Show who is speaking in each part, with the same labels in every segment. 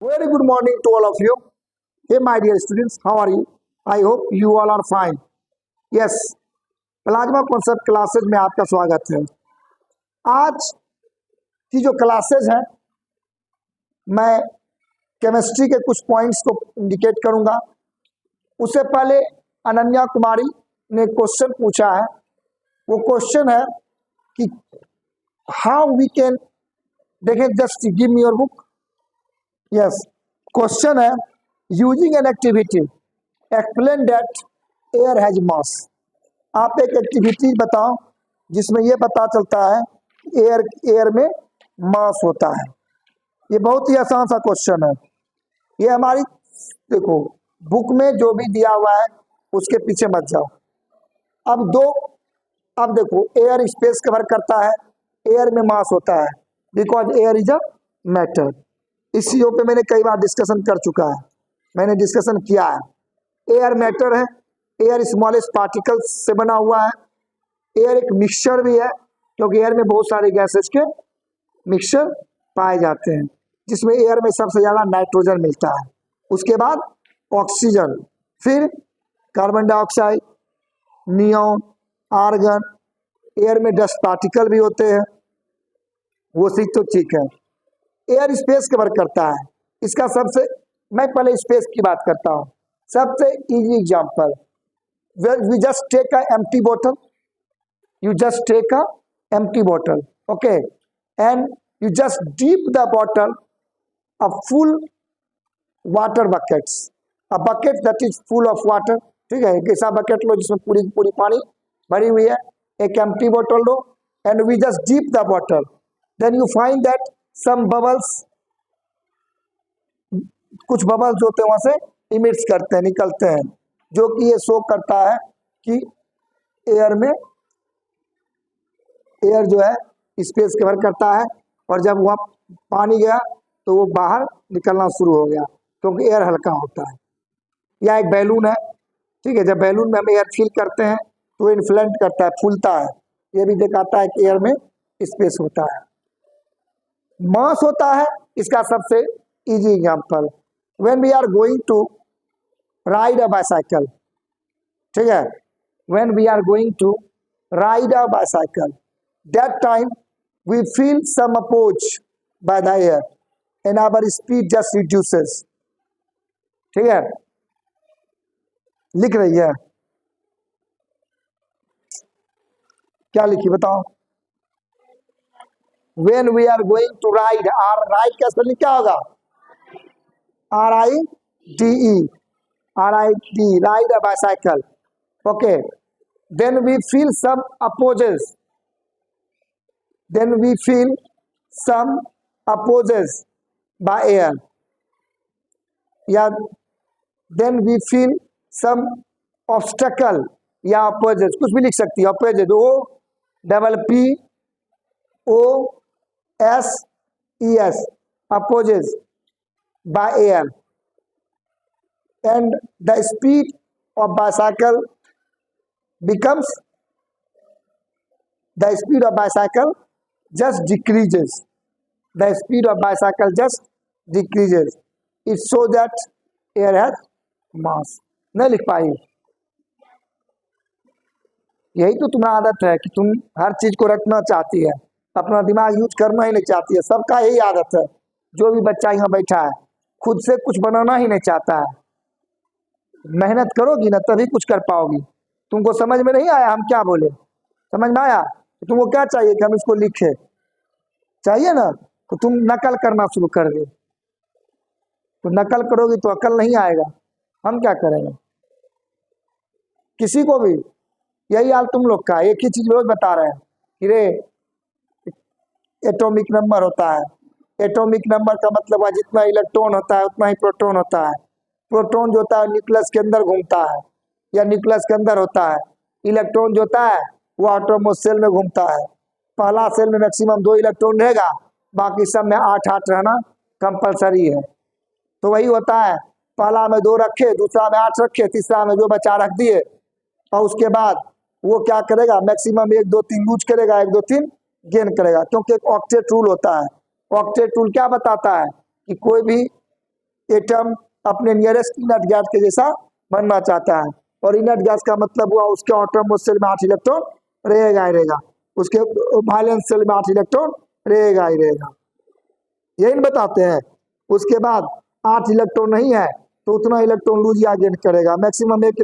Speaker 1: Very good morning to all of you. Hey, my dear students, how are you? I hope you all are fine. Yes, plasma concept classes में आपका स्वागत है। आज की जो classes हैं, मैं केमिस्ट्री के कुछ पॉइंट्स को इंडिकेट करूंगा। उससे पहले अनन्या कुमारी ने क्वेश्चन पूछा है। वो क्वेश्चन है कि हाउ वी कैन, देखें, just give me your book. Yes, question है using an activity explain that air has mass. आप एक एक्टिविटी बताओ जिसमें ये पता चलता है एयर में मास होता है। ये बहुत ही आसान सा क्वेश्चन है। ये हमारी, देखो, बुक में जो भी दिया हुआ है उसके पीछे मत जाओ। अब देखो, एयर स्पेस कवर करता है, एयर में मास होता है because air is a matter. इस चीज़ों पे मैंने कई बार डिस्कशन कर चुका है, मैंने डिस्कशन किया है। एयर मैटर है, एयर स्मॉलेस्ट पार्टिकल्स से बना हुआ है। एयर एक मिक्सचर भी है क्योंकि एयर में बहुत सारे गैसेस के मिक्सचर पाए जाते हैं, जिसमें एयर में सबसे ज़्यादा नाइट्रोजन मिलता है, उसके बाद ऑक्सीजन, फिर carbon dioxide, neon, argon. Air में डस्ट पार्टिकल भी होते हैं, वो चीज तो ठीक है। एयर स्पेस कवर करता है। इसका सबसे, मैं पहले स्पेस की बात करता हूँ। सबसे easy example, we just take a empty bottle, you just take a empty bottle, okay, and you just dip the bottle a full water buckets, a bucket that is full of water। ठीक है, एक ऐसा bucket लो जिसमें पूरी पूरी पानी भरी हुई है, एक empty bottle low, and we just dip the bottle, then you find that some bubbles, कुछ बबल्स होते हैं वहां से इमिट्स करते हैं, निकलते हैं, जो कि ये शो करता है कि एयर जो है स्पेस कवर करता है, और जब वहाँ पानी गया तो वो बाहर निकलना शुरू हो गया क्योंकि एयर हल्का होता है। या एक बैलून है, ठीक है, जब बैलून में हम एयर फिल करते हैं तो इन्फ्लेट करता है, फूलता है, ये भी दिखाता है कि एयर में स्पेस होता है। मास होता है इसका सबसे easy example, when we are going to ride a bicycle, ठीक है, when we are going to ride a bicycle, that time we feel some approach by the air and our speed just reduces। ठीक है, लिख रही है, क्या लिखी बताओ। when we are going to ride, ride का स्पेलिंग क्या होगा? RIDE, ride a bicycle, okay, then we feel some opposes, then we feel some opposes by air, या then we feel some obstacle, या opposes, कुछ भी लिख सकती है, opposes, OPPOSES, opposes by air, and the speed of bicycle becomes, the speed of bicycle just decreases, the speed of bicycle just decreases, it shows that air has mass। नहीं लिख पाई, यही तो तुम्हारा आदत है कि तुम हर चीज को रखना चाहती है, अपना दिमाग यूज करना ही नहीं चाहती है। सबका यही आदत है, जो भी बच्चा यहाँ बैठा है खुद से कुछ बनाना ही नहीं चाहता है। मेहनत करोगी ना तभी कुछ कर पाओगी। तुमको समझ में नहीं आया हम क्या बोले? समझ में आया? तो तुमको क्या चाहिए कि हम इसको लिखे? चाहिए ना, तो तुम नकल करना शुरू कर दे। तो नकल करोगी तो अकल नहीं आएगा, हम क्या करेंगे? किसी को भी यही हाल तुम लोग का, एक ही चीज रोज बता रहे हैं कि रे एटॉमिक नंबर होता है। एटॉमिक नंबर का मतलब है जितना इलेक्ट्रॉन होता है उतना ही प्रोटॉन होता है। प्रोटॉन जो होता है न्यूक्लियस के अंदर घूमता है या न्यूक्लियस के अंदर होता है। इलेक्ट्रॉन जो होता है वो एटॉमोस सेल में घूमता है। पहला सेल में मैक्सिमम 2 इलेक्ट्रॉन रहेगा, बाकी सब में 8 रहना कंपलसरी है। तो वही होता है, पहला में 2 रखे, दूसरा में 8 रखे, तीसरा में जो बचा रख दिए, और उसके बाद वो क्या करेगा, मैक्सिमम 1 2 3 यूज करेगा, 1 2 3 गेन करेगा, क्योंकि एक ऑक्टेट रूल होता है। ऑक्टेट रूल क्या बताता है कि कोई भी एटम अपने नियरेस्ट इनर्ट गैस के जैसा बनना चाहता है, और इनर्ट गैस का मतलब हुआ उसके आटोमोस्ट शेल में 8 इलेक्ट्रॉन रहेगा ही रहेगा, उसके वैलेंस शेल में 8 इलेक्ट्रॉन रहेगा ही रहेगा, यही बताते हैं। उसके बाद 8 इलेक्ट्रॉन नहीं है तो उतना इलेक्ट्रॉन लूज या गेन करेगा, मैक्सिमम 1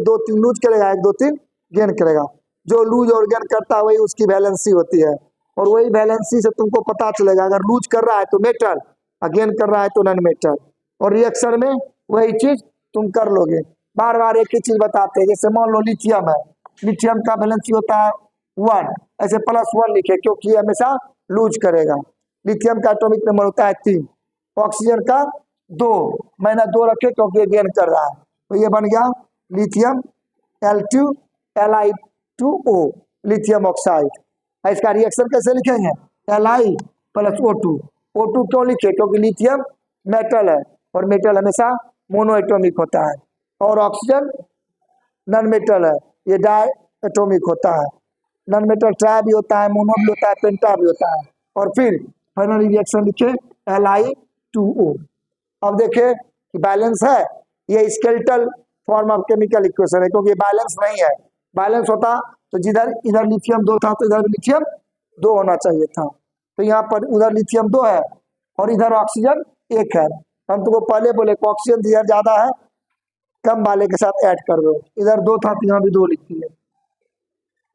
Speaker 1: 2 3 लूज करेगा, 1 2 3 गेन करेगा। जो लूज और गेन करता है वही उसकी वैलेंसी होती है, और वही वैलेंसी से तुमको पता चलेगा अगर लूज कर रहा है तो मेटल और गेन कर रहा है तो नॉन मेटल, और रिएक्शन में वही चीज तुम कर लोगे। बार बार एक ही चीज बताते हैं, जैसे मान लो लिथियम है, लिथियम का वैलेंसी होता है 1, ऐसे +1 लिखे क्योंकि ये हमेशा लूज करेगा। लिथियम का एटॉमिक नंबर होता है 3, ऑक्सीजन का 2, मैंने 2 रखे क्योंकि ये गेन कर रहा है, तो ये बन गया लिथियम Li2O, लिथियम ऑक्साइड। इसका रिएक्शन कैसे लिखेंगे, Li + O2। O2 क्यों लिखे, क्योंकि लिथियम मेटल है और मेटल हमेशा मोनो एटॉमिक होता है, और ऑक्सीजन नॉन मेटल है, ये डाई एटॉमिक होता है। नॉन मेटल ट्राई भी होता है, मोनो भी होता है, पेंटा भी होता है, और फिर फाइनल रिएक्शन लिखे Li2O। अब देखे कि बैलेंस है, ये skeletal form of chemical equation है, क्योंकि बैलेंस नहीं है। बैलेंस होता तो जिधर इधर लिथियम 2 था तो इधर लिथियम 2 होना चाहिए था, तो यहाँ पर उधर लिथियम 2 है और इधर ऑक्सीजन 1 है। हम तुमको पहले बोले ऑक्सीजन इधर ज्यादा है, कम वाले के साथ ऐड कर दो, इधर 2 था तो यहाँ भी 2 लिखी है,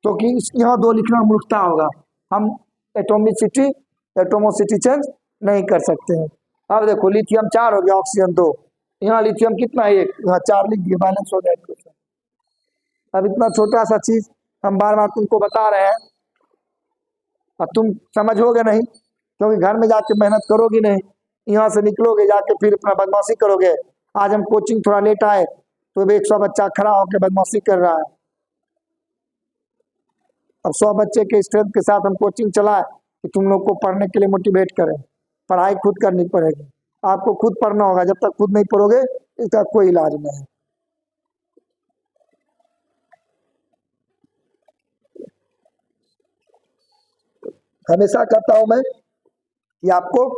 Speaker 1: तो कि यहाँ 2 लिखना मूर्खता होगा, हम एटोमिसिटी एटोमोसिटी चेंज नहीं कर सकते हैं। अब देखो लिथियम 4 हो गया, ऑक्सीजन 2, यहाँ लिथियम कितना है 1, यहाँ 4 लिख दिए, बैलेंस हो गया। अब इतना छोटा सा चीज हम बार बार तुमको बता रहे हैं और तुम समझोगे नहीं, क्योंकि घर में जाके मेहनत करोगी नहीं, यहाँ से निकलोगे जाके फिर अपना बदमाशी करोगे। आज हम कोचिंग थोड़ा लेट आए तो 100 बच्चा खड़ा होकर बदमाशी कर रहा है। अब 100 बच्चे के स्ट्रेंथ के साथ हम कोचिंग चलाए कि तुम लोग को पढ़ने के लिए मोटिवेट करें। पढ़ाई खुद करनी पड़ेगी, आपको खुद पढ़ना होगा, जब तक खुद नहीं पढ़ोगे इसका कोई इलाज नहीं है। हमेशा कहता हूं मैं कि आपको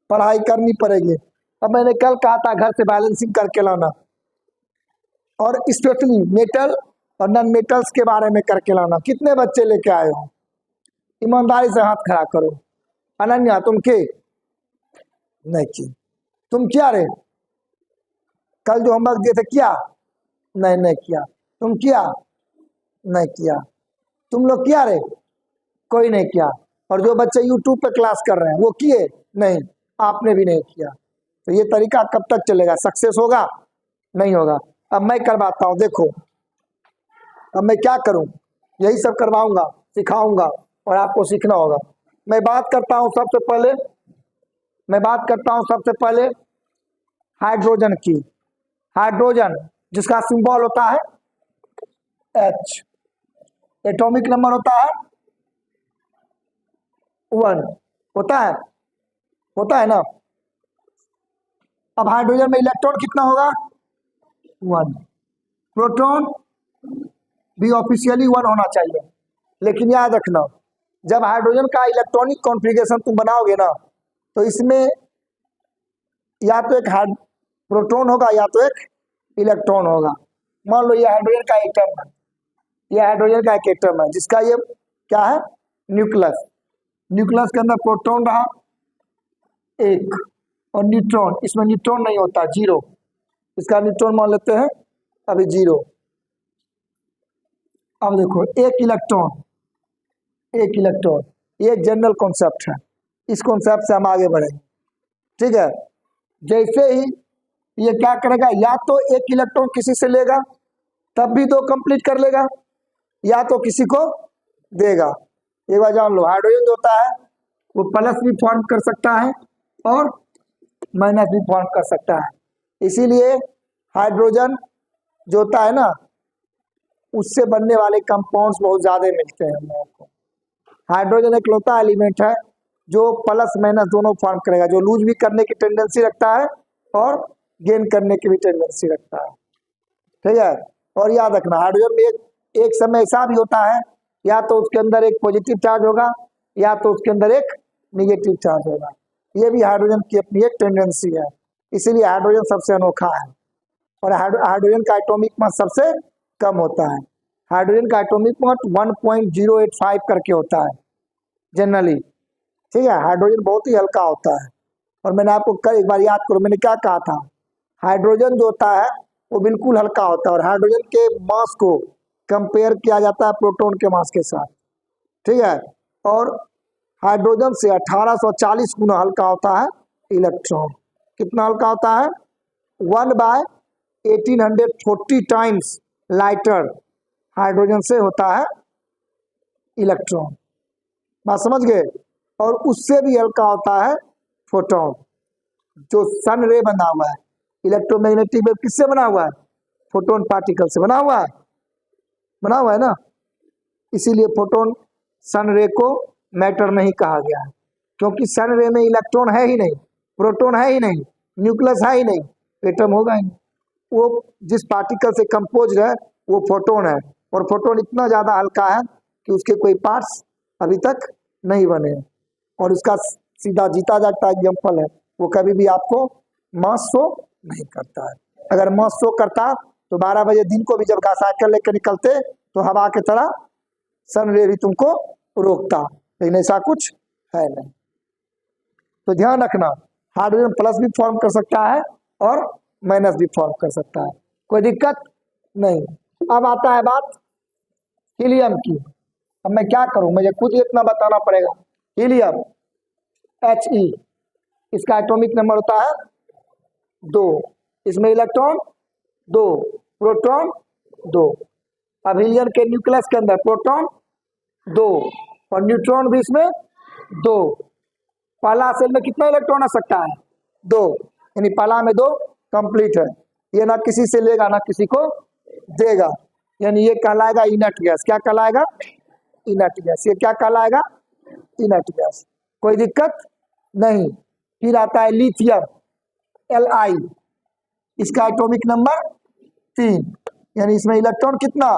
Speaker 1: पढ़ाई करनी पड़ेगी। अब मैंने कल कहा था घर से बैलेंसिंग करके लाना, और स्पेशली मेटल और नॉन मेटल्स के बारे में करके लाना। कितने बच्चे लेके आए हो, ईमानदारी से हाथ खड़ा करो। अनन्या तुम के नहीं की, तुम क्या रे, कल जो होमवर्क दिए थे किया, नहीं किया, तुम किया, नहीं किया, तुम लोग किया रे, कोई नहीं किया। और जो बच्चे यूट्यूब पे क्लास कर रहे हैं वो किए नहीं, आपने भी नहीं किया। तो ये तरीका कब तक चलेगा, सक्सेस होगा नहीं होगा। अब मैं करवाता हूँ, देखो अब मैं क्या करूँ, यही सब करवाऊंगा, सिखाऊंगा, और आपको सीखना होगा। मैं बात करता हूँ सबसे पहले हाइड्रोजन की। हाइड्रोजन जिसका सिंबल होता है H, एटॉमिक नंबर होता है 1, होता है ना। अब हाइड्रोजन में इलेक्ट्रॉन कितना होगा 1, प्रोटॉन भी ऑफिशियली 1 होना चाहिए, लेकिन याद रखना जब हाइड्रोजन का इलेक्ट्रॉनिक कॉन्फ़िगरेशन तुम बनाओगे ना, तो इसमें या तो एक प्रोटॉन होगा या तो एक इलेक्ट्रॉन होगा। मान लो ये हाइड्रोजन का एटम है, ये हाइड्रोजन का एक एटम है जिसका ये क्या है न्यूक्लियस। न्यूक्लियस के अंदर प्रोटॉन रहा 1 और न्यूट्रॉन, इसमें न्यूट्रॉन नहीं होता, 0, इसका न्यूट्रॉन मान लेते हैं अभी 0। अब देखो एक इलेक्ट्रॉन, ये जनरल कॉन्सेप्ट है, इस कॉन्सेप्ट से हम आगे बढ़ेंगे, ठीक है। जैसे ही ये क्या करेगा, या तो एक इलेक्ट्रॉन किसी से लेगा तब भी 2 कंप्लीट कर लेगा, या तो किसी को देगा। एक बार जान लो, हाइड्रोजन जो होता है वो प्लस भी फॉर्म कर सकता है और माइनस भी फॉर्म कर सकता है। इसीलिए हाइड्रोजन जो होता है ना, उससे बनने वाले कंपाउंड्स बहुत ज्यादा मिलते हैं हम लोगों को। हाइड्रोजन एक लौता एलिमेंट है जो प्लस माइनस दोनों फॉर्म करेगा, जो लूज भी करने की टेंडेंसी रखता है और गेन करने की भी टेंडेंसी रखता है, ठीक है। और याद रखना हाइड्रोजन में एक समय ऐसा भी होता है, या तो उसके अंदर एक पॉजिटिव चार्ज होगा या तो उसके अंदर एक निगेटिव चार्ज होगा। ये भी हाइड्रोजन की अपनी एक टेंडेंसी है। इसीलिए हाइड्रोजन सबसे अनोखा है। और हाइड्रोजन का एटॉमिक मास सबसे कम होता है। हाइड्रोजन का एटॉमिक मास 1.085 करके होता है जनरली। ठीक है, हाइड्रोजन बहुत ही हल्का होता है। और मैंने आपको कल एक बार याद करो, मैंने क्या कहा था, हाइड्रोजन जो होता है वो बिल्कुल हल्का होता है और हाइड्रोजन के मास को कंपेयर किया जाता है प्रोटॉन के मास के साथ। ठीक है, और हाइड्रोजन से 1840 गुना हल्का होता है इलेक्ट्रॉन। कितना हल्का होता है? 1/1840 टाइम्स लाइटर हाइड्रोजन से होता है इलेक्ट्रॉन। बात समझ गए? और उससे भी हल्का होता है फोटोन, जो सन रे बना हुआ है। इलेक्ट्रोमैग्नेटिक वेव किससे बना हुआ है? फोटोन पार्टिकल से बना हुआ है, बना हुआ है ना। इसीलिए फोटोन सन रे को मैटर नहीं कहा गया है, क्योंकि सन रे में इलेक्ट्रॉन है ही नहीं, प्रोटॉन है ही नहीं, न्यूक्लियस है ही नहीं, एटम होगा ही नहीं। वो जिस पार्टिकल से कंपोज है वो फोटोन है, और फोटोन इतना ज़्यादा हल्का है कि उसके कोई पार्ट्स अभी तक नहीं बने। और उसका सीधा जीता जागता एग्जाम्पल है, वो कभी भी आपको मास शो नहीं करता है। अगर मास शो करता तो 12 बजे दिन को भी जब साइकिल लेकर निकलते तो हवा की तरह सन रे भी तुमको रोकता, लेकिन ऐसा कुछ है नहीं। तो ध्यान रखना, हाइड्रोजन प्लस भी फॉर्म कर सकता है और माइनस भी फॉर्म कर सकता है, कोई दिक्कत नहीं। अब आता है बात हीलियम की। अब मैं क्या करूं, मुझे खुद इतना बताना पड़ेगा। हीलियम He, इसका एटॉमिक नंबर होता है 2, इसमें इलेक्ट्रॉन 2, प्रोटॉन 2। अब हीलियम के न्यूक्लियस के अंदर प्रोटॉन 2 और न्यूट्रॉन भी इसमें 2। पहला सेल में कितना इलेक्ट्रॉन आ सकता है? 2, यानी पहला में 2 कंप्लीट है। ये ना किसी से लेगा ना किसी को देगा, यानी ये कहलाएगा इनर्ट गैस। क्या कहलाएगा? Inert gas. ये क्या कहलाएगा? Inert gas. कोई दिक्कत नहीं। फिर आता है लिथियम Li, इसका एटॉमिक नंबर 3, यानी इसमें इलेक्ट्रॉन कितना?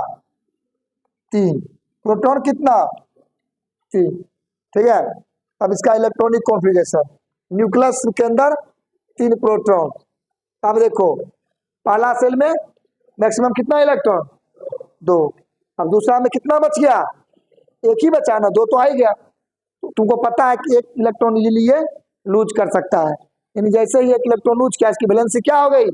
Speaker 1: 3, प्रोटॉन कितना? 3। ठीक है, अब इसका इलेक्ट्रॉनिक कॉन्फ़िगरेशन, न्यूक्लियस के अंदर 3 प्रोटॉन। अब देखो, पहला सेल में मैक्सिमम कितना इलेक्ट्रॉन? 2। अब दूसरा में कितना बच गया? एक ही बचा ना, 2 तो आ ही गया। तुमको पता है कि एक इलेक्ट्रॉन ये लूज कर सकता है, यानी जैसे ही एक इलेक्ट्रॉन लूज किया इसकी वैलेंसी क्या हो गई?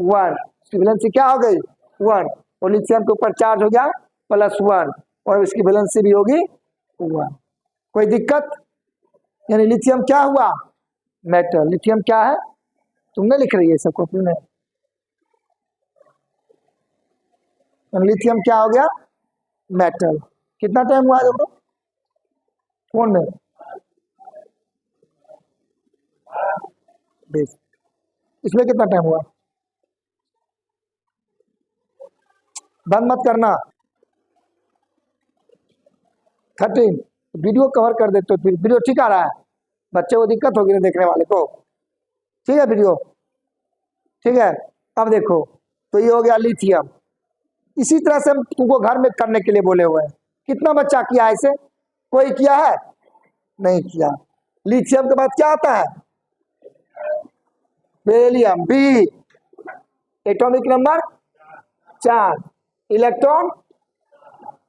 Speaker 1: 1। इसकी वैलेंसी क्या हो गई? 1। और लिथियम के ऊपर चार्ज हो गया +1 और इसकी वैलेंसी भी होगी 1। कोई दिक्कत? यानी लिथियम क्या हुआ? मेटल। लिथियम क्या है? तुमने लिख रही है सब कॉपी में। लिथियम क्या हो गया? मेटल। कितना टाइम हुआ है फोन में? इसमें कितना टाइम हुआ? बंद मत करना। 13। वीडियो कवर कर देते तो फिर वीडियो ठीक आ रहा है, बच्चे को दिक्कत होगी ना देखने वाले को। ठीक है वीडियो, ठीक है। अब देखो, तो ये हो गया लिथियम। इसी तरह से हम तुमको घर में करने के लिए बोले हुए हैं। कितना बच्चा किया है इसे? कोई किया है? नहीं किया। लिथियम के बाद क्या आता है? Beryllium B, atomic number 4, electron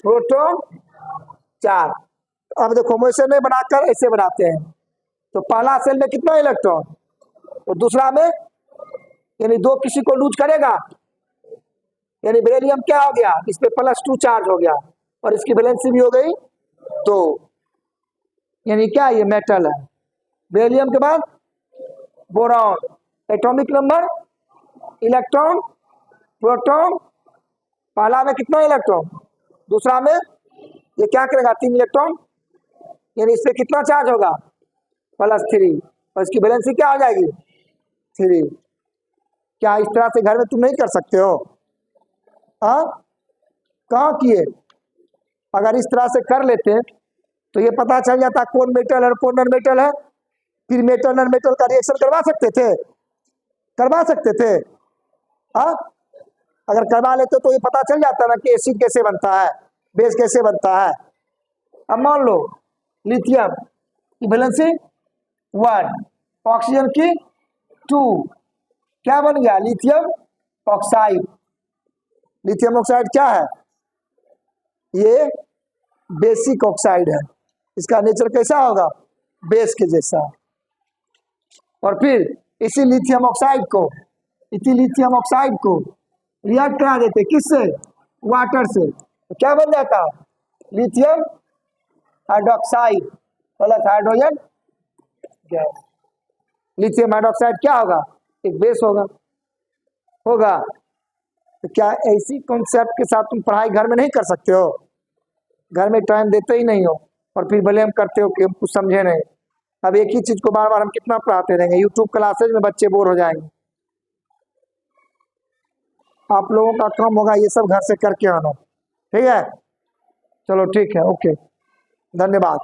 Speaker 1: proton 4। अब देखो, हम ऐसे नहीं बनाकर ऐसे बनाते हैं। तो पहला सेल में कितना इलेक्ट्रॉन और दूसरा में, यानी 2 किसी को लूज करेगा, यानी बेरिलियम क्या हो गया? इस पे +2 चार्ज हो गया और इसकी वैलेंसी भी हो गई 2, यानी क्या? ये मेटल है। बेरिलियम के बाद boron, atomic number, electron proton. पहला में कितना इलेक्ट्रॉन, दूसरा में ये क्या करेगा? 3 इलेक्ट्रॉन, यानी इससे कितना चार्ज होगा? +3 और इसकी वैलेंसी क्या हो जाएगी? 3। क्या इस तरह से घर में तुम नहीं कर सकते हो? हाँ, कहाँ किए? अगर इस तरह से कर लेते तो ये पता चल जाता कौन मेटल है और कौन नॉन मेटल है। फिर मेटल नॉन मेटल का रिएक्शन करवा सकते थे, करवा सकते थे। हाँ, अगर करवा लेते तो ये पता चल जाता ना कि एसिड कैसे बनता है, बेस कैसे बनता है। अब मान लो लिथियम की वैलेंसी 1, ऑक्सीजन की टू क्या बन गया, लिथियम ऑक्साइड। लिथियम ऑक्साइड क्या है, ये बेसिक ऑक्साइड है, इसका नेचर कैसा होगा, बेस के जैसा। और फिर इसी लिथियम ऑक्साइड को रिएक्ट करा देते किससे, वाटर से, तो क्या बन जाता, lithium hydroxide plus hydrogen gas. Lithium hydroxide क्या होगा, एक बेस होगा। तो क्या ऐसी कॉन्सेप्ट के साथ तुम पढ़ाई घर में नहीं कर सकते हो, घर में टाइम देते ही नहीं हो और फिर ब्लेम करते हो कि हम कुछ समझे नहीं। अब एक ही चीज को बार बार हम कितना पढ़ाते रहेंगे, यूट्यूब क्लासेज में बच्चे बोर हो जाएंगे। आप लोगों का काम होगा ये सब घर से करके आना, ठीक है, चलो ठीक है, ओके, धन्यवाद।